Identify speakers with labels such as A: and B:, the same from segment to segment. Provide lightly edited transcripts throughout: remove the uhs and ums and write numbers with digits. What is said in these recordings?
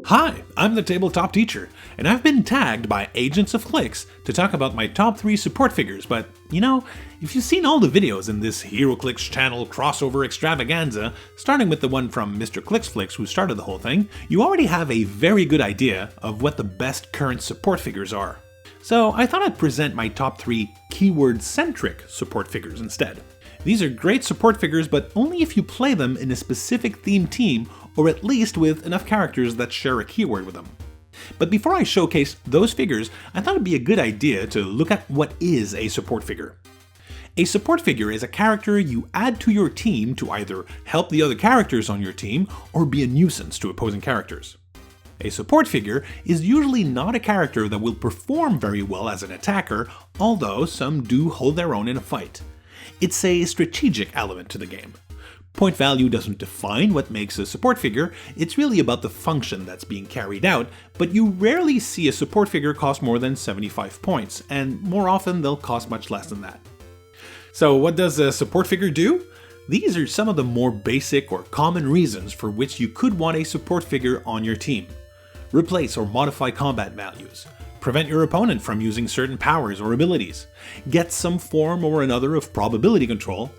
A: Hi, I'm the Tabletop Teacher, and I've been tagged by Agents of Clix to talk about my top 3 support figures, but if you've seen all the videos in this Heroclix channel crossover extravaganza, starting with the one from Mr. Clixflix who started the whole thing, you already have a very good idea of what the best current support figures are. So I thought I'd present my top 3 keyword-centric support figures instead. These are great support figures, but only if you play them in a specific themed team, or at least with enough characters that share a keyword with them. But before I showcase those figures, I thought it'd be a good idea to look at what is a support figure. A support figure is a character you add to your team to either help the other characters on your team or be a nuisance to opposing characters. A support figure is usually not a character that will perform very well as an attacker, although some do hold their own in a fight. It's a strategic element to the game. Point value doesn't define what makes a support figure, it's really about the function that's being carried out, but you rarely see a support figure cost more than 75 points, and more often they'll cost much less than that. So what does a support figure do? These are some of the more basic or common reasons for which you could want a support figure on your team. Replace or modify combat values. Prevent your opponent from using certain powers or abilities. Get some form or another of probability control.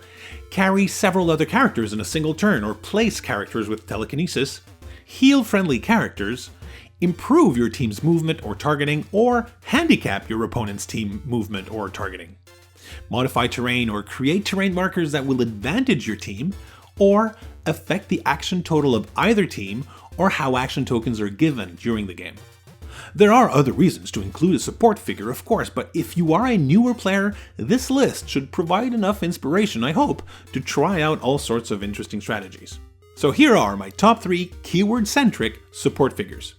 A: Carry several other characters in a single turn or place characters with telekinesis. Heal friendly characters. Improve your team's movement or targeting, or handicap your opponent's team movement or targeting. Modify terrain or create terrain markers that will advantage your team, or affect the action total of either team or how action tokens are given during the game. There are other reasons to include a support figure, of course, but if you are a newer player, this list should provide enough inspiration, I hope, to try out all sorts of interesting strategies. So here are my top 3 keyword-centric support figures.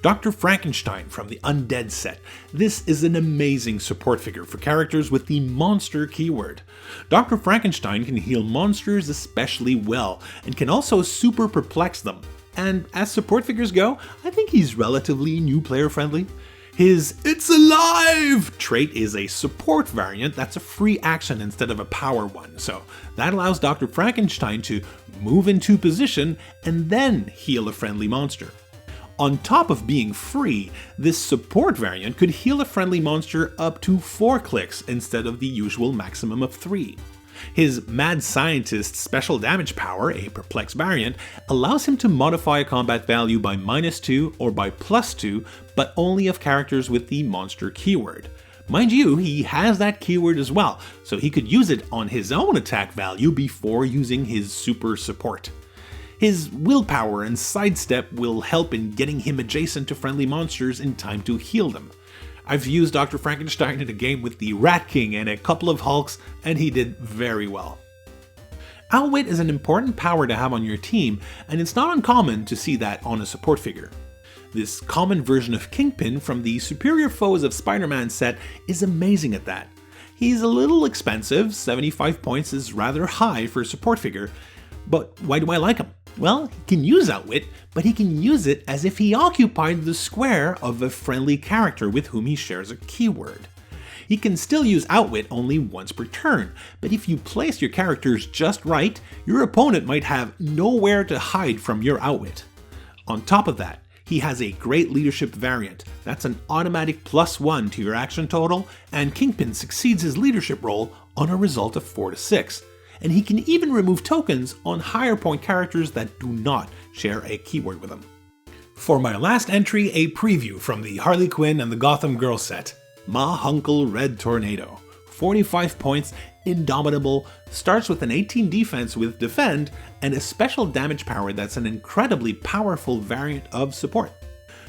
A: Dr. Frankenstein from the Undead set. This is an amazing support figure for characters with the monster keyword. Dr. Frankenstein can heal monsters especially well, and can also super perplex them. And as support figures go, I think he's relatively new player friendly. His "It's alive" trait is a support variant that's a free action instead of a power one, so that allows Dr. Frankenstein to move into position and then heal a friendly monster. On top of being free, this support variant could heal a friendly monster up to 4 clicks instead of the usual maximum of 3. His Mad Scientist special damage power, a Perplex variant, allows him to modify a combat value by -2 or by +2, but only of characters with the monster keyword. Mind you, he has that keyword as well, so he could use it on his own attack value before using his super support. His willpower and sidestep will help in getting him adjacent to friendly monsters in time to heal them. I've used Dr. Frankenstein in a game with the Rat King and a couple of Hulks, and he did very well. Outwit is an important power to have on your team, and it's not uncommon to see that on a support figure. This common version of Kingpin from the Superior Foes of Spider-Man set is amazing at that. He's a little expensive, 75 points is rather high for a support figure, but why do I like him? Well, he can use Outwit, but he can use it as if he occupied the square of a friendly character with whom he shares a keyword. He can still use Outwit only once per turn, but if you place your characters just right, your opponent might have nowhere to hide from your Outwit. On top of that, he has a great leadership variant. That's an automatic +1 to your action total, and Kingpin succeeds his leadership role on a result of 4 to 6. And he can even remove tokens on higher point characters that do not share a keyword with them. For my last entry, a preview from the Harley Quinn and the Gotham Girl set. Ma Hunkle Red Tornado. 45 points, indomitable, starts with an 18 defense with defend, and a special damage power that's an incredibly powerful variant of support.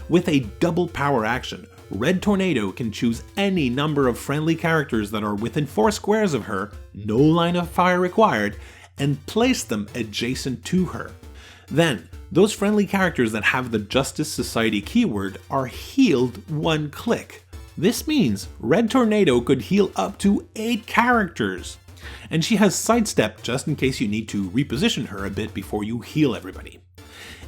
A: With a double power action, Red Tornado can choose any number of friendly characters that are within 4 squares of her, no line of fire required, and place them adjacent to her. Then, those friendly characters that have the Justice Society keyword are healed 1 click. This means Red Tornado could heal up to 8 characters. And she has sidestep just in case you need to reposition her a bit before you heal everybody.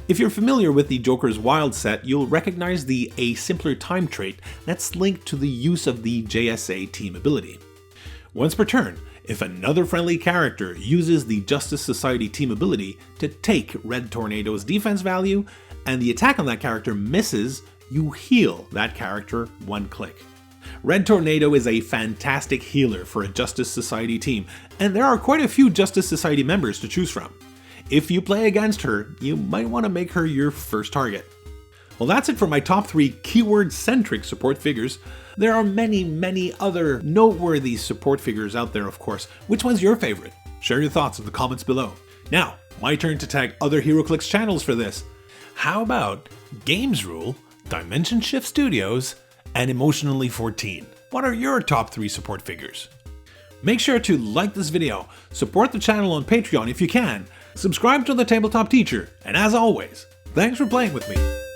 A: If you're familiar with the Joker's Wild set, you'll recognize the A Simpler Time trait that's linked to the use of the JSA team ability. Once per turn, if another friendly character uses the Justice Society team ability to take Red Tornado's defense value, and the attack on that character misses, you heal that character 1 click. Red Tornado is a fantastic healer for a Justice Society team, and there are quite a few Justice Society members to choose from. If you play against her, you might want to make her your first target. Well, that's it for my top 3 keyword-centric support figures. There are many other noteworthy support figures out there, of course. Which one's your favorite? Share your thoughts in the comments below. Now, my turn to tag other Heroclix channels for this. How about Games Rule, Dimension Shift Studios, and Emotionally 14? What are your top 3 support figures? Make sure to like this video, support the channel on Patreon if you can, subscribe to the Tabletop Teacher, and as always, thanks for playing with me.